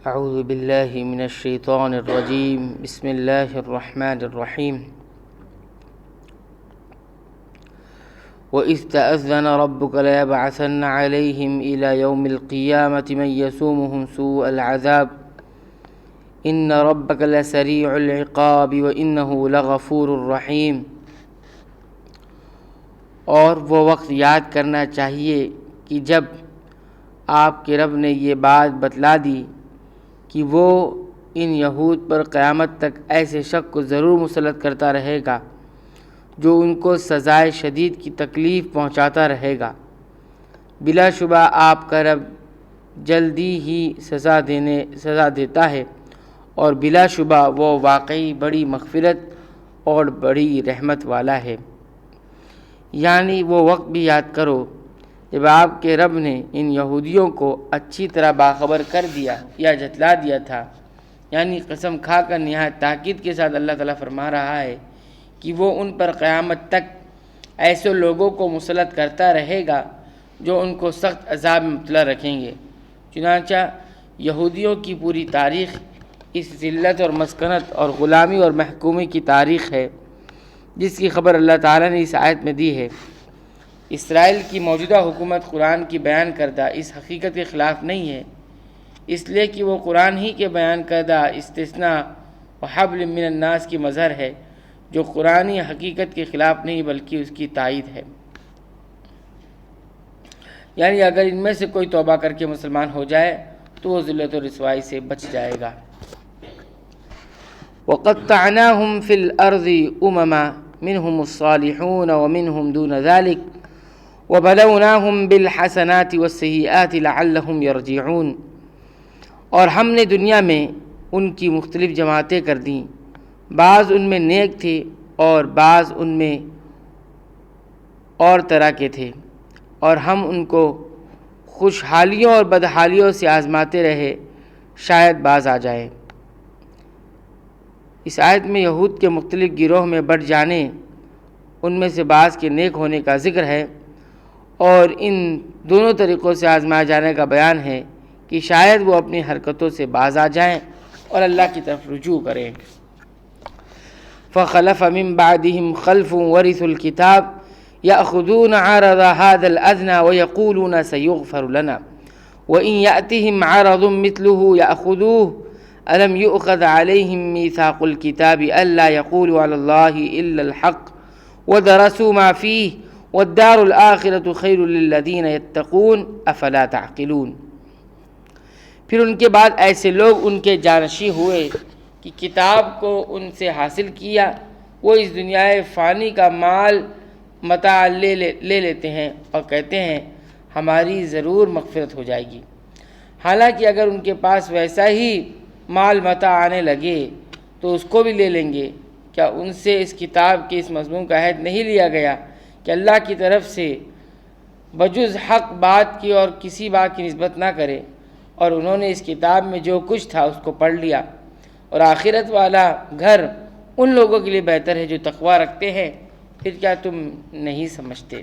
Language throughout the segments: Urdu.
اعوذ باللہ من الشیطان الرجیم بسم اللہ الرحمن الرحیم وَإِذْ تَأَذَّنَ رَبُّكَ لَيَبْعَثَنَّ عَلَيْهِمْ إِلَى يَوْمِ الْقِيَامَةِ مَنْ يَسُومُهُمْ سُوءَ الْعَذَابِ إِنَّ رَبَّكَ لَسَرِيعُ الْعِقَابِ وَإِنَّهُ لَغَفُورٌ رَحِيمٌ۔ اور وہ وقت یاد کرنا چاہیے کہ جب آپ کے رب نے یہ بات بتلا دی کہ وہ ان یہود پر قیامت تک ایسے شخص کو ضرور مسلط کرتا رہے گا جو ان کو سزائے شدید کی تکلیف پہنچاتا رہے گا۔ بلا شبہ آپ کا رب جلدی ہی سزا دیتا ہے اور بلا شبہ وہ واقعی بڑی مغفرت اور بڑی رحمت والا ہے۔ یعنی وہ وقت بھی یاد کرو جب آپ کے رب نے ان یہودیوں کو اچھی طرح باخبر کر دیا یا جتلا دیا تھا۔ یعنی قسم کھا کر نہایت تاکید کے ساتھ اللہ تعالیٰ فرما رہا ہے کہ وہ ان پر قیامت تک ایسے لوگوں کو مسلط کرتا رہے گا جو ان کو سخت عذاب میں مبتلا رکھیں گے۔ چنانچہ یہودیوں کی پوری تاریخ اس ذلت اور مسکنت اور غلامی اور محکومی کی تاریخ ہے جس کی خبر اللہ تعالیٰ نے اس آیت میں دی ہے۔ اسرائیل کی موجودہ حکومت قرآن کی بیان کردہ اس حقیقت کے خلاف نہیں ہے، اس لیے کہ وہ قرآن ہی کے بیان کردہ استثناء و حبل من الناس کی مظہر ہے جو قرآنی حقیقت کے خلاف نہیں بلکہ اس کی تائید ہے۔ یعنی اگر ان میں سے کوئی توبہ کر کے مسلمان ہو جائے تو وہ ذلت و رسوائی سے بچ جائے گا۔ وَقَطَّعْنَاهُمْ فِي الْأَرْضِ أُمَمًا مِنْهُمُ الصَّالِحُونَ وَمِنْهُمْ دُونَ ذَلِكَ وَبَلَوْنَاهُمْ بِالْحَسَنَاتِ وَالسَّيِّئَاتِ لَعَلَّهُمْ يَرْجِعُونَ۔ اور ہم نے دنیا میں ان کی مختلف جماعتیں کر دیں، بعض ان میں نیک تھے اور بعض ان میں اور طرح کے تھے، اور ہم ان کو خوشحالیوں اور بدحالیوں سے آزماتے رہے، شاید باز آ جائیں۔ اس آیت میں یہود کے مختلف گروہ میں بٹ جانے، ان میں سے بعض کے نیک ہونے کا ذکر ہے اور ان دونوں طریقوں سے آزمائے جانے کا بیان ہے کہ شاید وہ اپنی حرکتوں سے باز آ جائیں اور اللہ کی طرف رجوع کریں۔ فَخَلَفَ مِن بَعْدِهِمْ خَلْفٌ وَرِثُوا الْكِتَابَ يَأْخُذُونَ عَرَضَ هَذَا الْأَدْنَىٰ وَيَقُولُونَ سَيُغْفَرُ لَنَا وَإِن يَأْتِهِمْ عَرَضٌ مِثْلُهُ يَأْخُذُوهُ أَلَمْ يُؤْخَذْ عَلَيْهِمْ مِيثَاقُ الْكِتَابِ أَلَّا يَقُولُوا عَلَى اللَّهِ إِلَّا الْحَقَّ وَدَرَسُوا مَا فِيهِ وَالدَّارُ الْآخِرَةُ خَيْرٌ لِّلَّذِينَ يَتَّقُونَ أَفَلَا تَعْقِلُونَ۔ پھر ان کے بعد ایسے لوگ ان کے جانشین ہوئے کہ کتاب کو ان سے حاصل کیا، وہ اس دنیا فانی کا مال متاع لے لیتے ہیں اور کہتے ہیں ہماری ضرور مغفرت ہو جائے گی، حالانکہ اگر ان کے پاس ویسا ہی مال متاع آنے لگے تو اس کو بھی لے لیں گے۔ کیا ان سے اس کتاب کے اس مضمون کا عہد نہیں لیا گیا کہ اللہ کی طرف سے بجز حق بات کی اور کسی بات کی نسبت نہ کرے، اور انہوں نے اس کتاب میں جو کچھ تھا اس کو پڑھ لیا، اور آخرت والا گھر ان لوگوں کے لیے بہتر ہے جو تقوی رکھتے ہیں، پھر کیا تم نہیں سمجھتے؟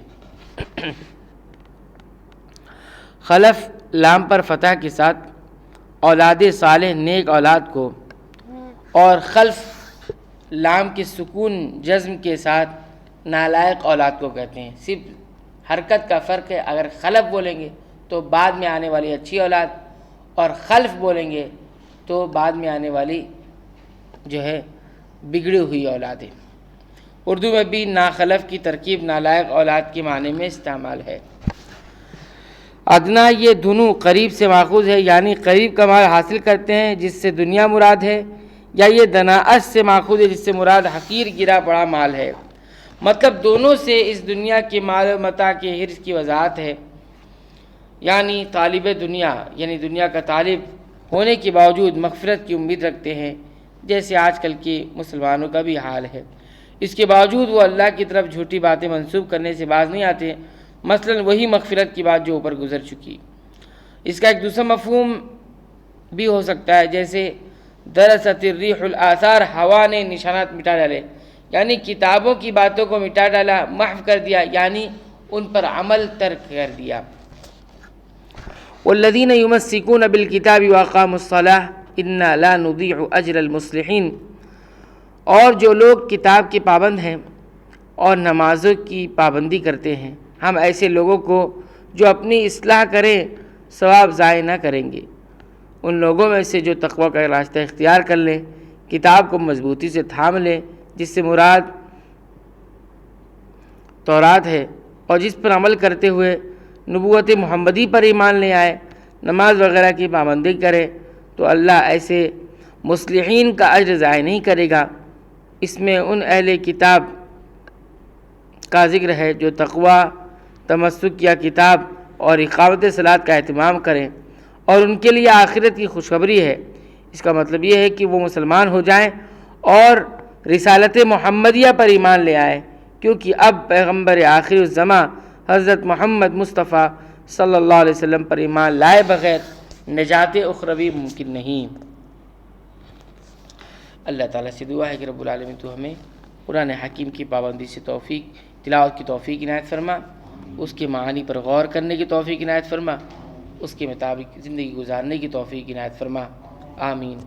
خلف لام پر فتح کے ساتھ اولاد صالح نیک اولاد کو، اور خلف لام کے سکون جزم کے ساتھ نالائق اولاد کو کہتے ہیں۔ صرف حرکت کا فرق ہے، اگر خلف بولیں گے تو بعد میں آنے والی اچھی اولاد، اور خلف بولیں گے تو بعد میں آنے والی جو ہے بگڑی ہوئی اولاد ہے۔ اردو میں بھی ناخلف کی ترکیب نالائق اولاد کے معنی میں استعمال ہے۔ ادنا یہ دونوں قریب سے ماخوذ ہے، یعنی قریب کا مال حاصل کرتے ہیں جس سے دنیا مراد ہے، یا یہ دناءت سے ماخوذ ہے جس سے مراد حقیر گرا پڑا مال ہے۔ مطلب دونوں سے اس دنیا کے مال و متاع کے حرص کی وضاحت ہے۔ یعنی طالب دنیا، یعنی دنیا کا طالب ہونے کے باوجود مغفرت کی امید رکھتے ہیں، جیسے آج کل کے مسلمانوں کا بھی حال ہے۔ اس کے باوجود وہ اللہ کی طرف جھوٹی باتیں منسوب کرنے سے باز نہیں آتے، مثلا وہی مغفرت کی بات جو اوپر گزر چکی۔ اس کا ایک دوسرا مفہوم بھی ہو سکتا ہے، جیسے درست الریح الآثار، ہوا نے نشانات مٹا ڈالے، یعنی کتابوں کی باتوں کو مٹا ڈالا، محو کر دیا، یعنی ان پر عمل ترک کر دیا۔ والذین یمسکون بالکتاب واقاموا الصلاۃ انا لا نضیع اجر المصلحین، اور جو لوگ کتاب کے پابند ہیں اور نمازوں کی پابندی کرتے ہیں، ہم ایسے لوگوں کو جو اپنی اصلاح کریں ثواب ضائع نہ کریں گے۔ ان لوگوں میں سے جو تقوی کا راستہ اختیار کر لیں، کتاب کو مضبوطی سے تھام لیں، جس سے مراد تورات ہے، اور جس پر عمل کرتے ہوئے نبوت محمدی پر ایمان لے آئے، نماز وغیرہ کی پابندی کرے، تو اللہ ایسے مصلحین کا اجر ضائع نہیں کرے گا۔ اس میں ان اہل کتاب کا ذکر ہے جو تقوی، تمسک یا کتاب اور اقامت صلاۃ کا اہتمام کریں، اور ان کے لیے آخرت کی خوشخبری ہے۔ اس کا مطلب یہ ہے کہ وہ مسلمان ہو جائیں اور رسالت محمدیہ پر ایمان لے آئیں، کیونکہ اب پیغمبر آخر الزماں حضرت محمد مصطفیٰ صلی اللہ علیہ وسلم پر ایمان لائے بغیر نجات اخروی ممکن نہیں۔ اللہ تعالیٰ سے دعا ہے کہ رب العالمین تو ہمیں قرآن حکیم کی پابندی سے تلاوت کی توفیق عنایت فرما، اس کے معانی پر غور کرنے کی توفیق عنایت فرما، اس کے مطابق زندگی گزارنے کی توفیق عنایت فرما، آمین۔